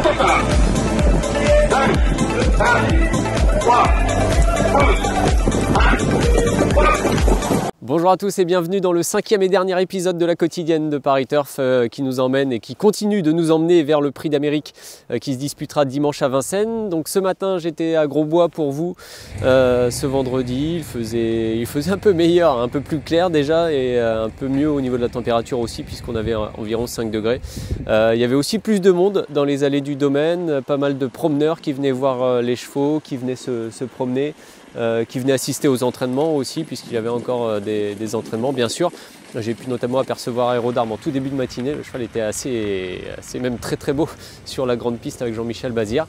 départ. 5, 4, 3, 2, 1. Bonjour à tous et bienvenue dans le 5e et dernier épisode de la quotidienne de Paris Turf qui nous emmène et qui continue de nous emmener vers le Prix d'Amérique qui se disputera dimanche à Vincennes. Donc ce matin j'étais à Grosbois pour vous ce vendredi, il faisait un peu meilleur, un peu plus clair déjà et un peu mieux au niveau de la température aussi puisqu'on avait environ 5 degrés. Il y avait aussi plus de monde dans les allées du domaine, pas mal de promeneurs qui venaient voir les chevaux, qui venaient se promener. Qui venaient assister aux entraînements aussi, puisqu'il y avait encore des entraînements, bien sûr. J'ai pu notamment apercevoir Aérodarme en tout début de matinée. Le cheval était assez même très beau sur la grande piste avec Jean-Michel Bazir.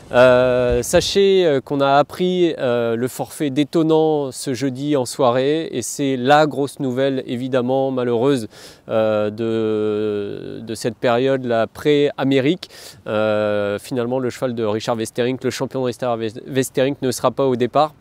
Sachez qu'on a appris le forfait détonnant ce jeudi en soirée et c'est la grosse nouvelle évidemment malheureuse de cette période, la pré-Amérique. Finalement le cheval de Richard Westerink, le champion de Richard Westerink ne sera pas au départ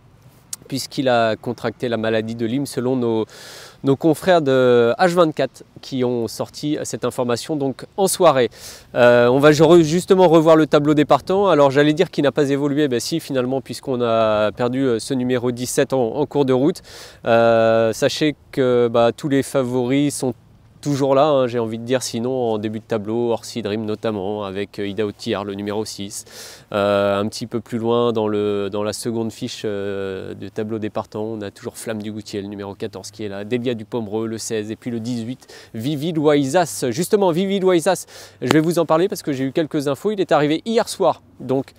puisqu'il a contracté la maladie de Lyme selon nos confrères de H24 qui ont sorti cette information donc en soirée. On va justement revoir le tableau des partants. Alors j'allais dire qu'il n'a pas évolué, ben si finalement puisqu'on a perdu ce numéro 17 en cours de route. Sachez que tous les favoris sont toujours là, hein, j'ai envie de dire, sinon en début de tableau, Orsi Dream notamment, avec Ida Otiar, le numéro 6. Un petit peu plus loin, dans la seconde fiche du tableau des partants, on a toujours Flamme du Goutier, le numéro 14 qui est là, Delia du Pomereux, le 16, et puis le 18, Vivi Loisas. Justement, Vivi Loisas, je vais vous en parler parce que j'ai eu quelques infos, il est arrivé hier soir, donc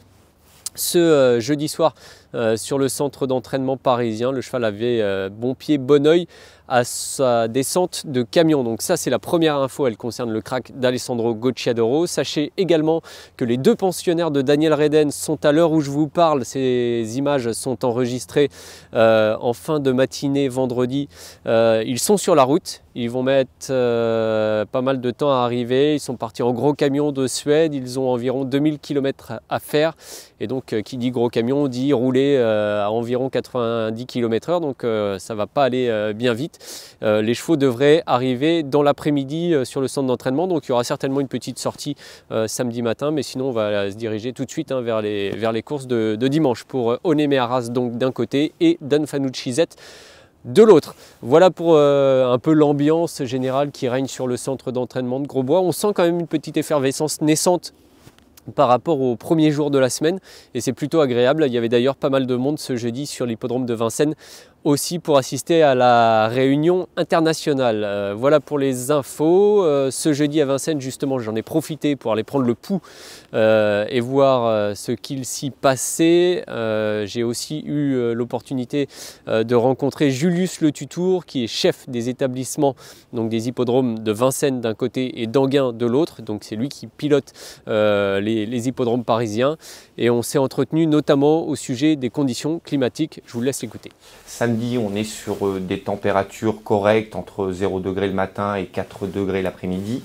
ce jeudi soir sur le centre d'entraînement parisien. Le cheval avait bon pied, bon oeil à sa descente de camion. Donc ça c'est la première info, elle concerne le crack d'Alessandro Gocciadoro. Sachez également que les deux pensionnaires de Daniel Reden sont à l'heure où je vous parle. Ces images sont enregistrées en fin de matinée vendredi. Ils sont sur la route. Ils vont mettre pas mal de temps à arriver. Ils sont partis en gros camion de Suède. Ils ont environ 2000 km à faire. Et donc, qui dit gros camion dit rouler à environ 90 km/h. Donc, ça ne va pas aller bien vite. Les chevaux devraient arriver dans l'après-midi sur le centre d'entraînement. Donc, il y aura certainement une petite sortie samedi matin. Mais sinon, on va se diriger tout de suite vers les courses de dimanche pour Onemé Arras donc d'un côté et Dan Fanucci Z de l'autre. Voilà pour un peu l'ambiance générale qui règne sur le centre d'entraînement de Grosbois. On sent quand même une petite effervescence naissante par rapport au premier jour de la semaine et c'est plutôt agréable. Il y avait d'ailleurs pas mal de monde ce jeudi sur l'hippodrome de Vincennes aussi pour assister à la réunion internationale. Voilà pour les infos. Ce jeudi à Vincennes justement j'en ai profité pour aller prendre le pouls et voir ce qu'il s'y passait. J'ai aussi eu l'opportunité de rencontrer Julius Le Tutour qui est chef des établissements donc des hippodromes de Vincennes d'un côté et d'Enghien de l'autre. Donc c'est lui qui pilote les hippodromes parisiens et on s'est entretenu notamment au sujet des conditions climatiques. Je vous laisse l'écouter. Samedi, on est sur des températures correctes entre 0 degré le matin et 4 degrés l'après-midi.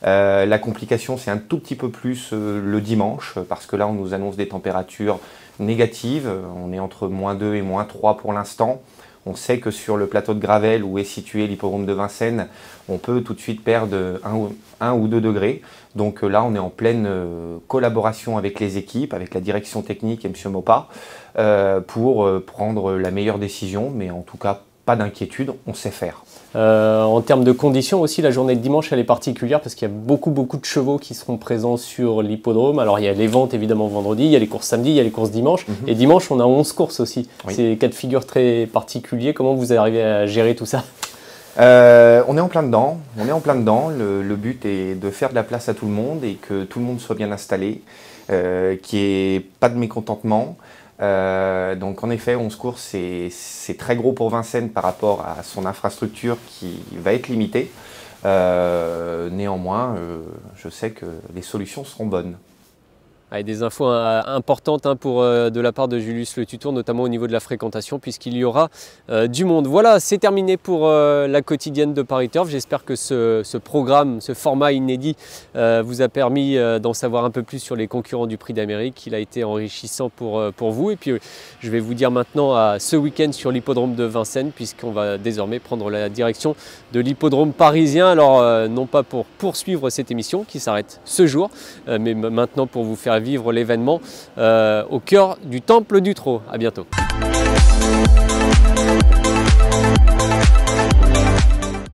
La complication, c'est un tout petit peu plus le dimanche parce que là, on nous annonce des températures négatives. On est entre -2 et -3 pour l'instant. On sait que sur le plateau de Gravel où est situé l'hippodrome de Vincennes, on peut tout de suite perdre 1 ou 2 degrés. Donc là, on est en pleine collaboration avec les équipes, avec la direction technique et M. Mopa, pour prendre la meilleure décision. Mais en tout cas, pas d'inquiétude, on sait faire. En termes de conditions aussi, la journée de dimanche elle est particulière parce qu'il y a beaucoup de chevaux qui seront présents sur l'hippodrome. Alors il y a les ventes évidemment vendredi, il y a les courses samedi, il y a les courses dimanche. Et dimanche on a 11 courses aussi. Oui. C'est cas de figure très particulier. Comment vous arrivez à gérer tout ça ? On est en plein dedans. Le but est de faire de la place à tout le monde et que tout le monde soit bien installé, qu'il n'y ait pas de mécontentement. Donc en effet, 11 courses, c'est très gros pour Vincennes par rapport à son infrastructure qui va être limitée. Néanmoins, je sais que les solutions seront bonnes. Avec des infos importantes de la part de Julius Le Tutour, notamment au niveau de la fréquentation, puisqu'il y aura du monde. Voilà, c'est terminé pour la quotidienne de Paris Turf. J'espère que ce programme, ce format inédit vous a permis d'en savoir un peu plus sur les concurrents du Prix d'Amérique. Il a été enrichissant pour vous. Et puis je vais vous dire maintenant à ce week-end sur l'hippodrome de Vincennes, puisqu'on va désormais prendre la direction de l'hippodrome parisien. Alors non pas pour poursuivre cette émission qui s'arrête ce jour, mais maintenant pour vous faire vivre l'événement au cœur du Temple du Trot. À bientôt.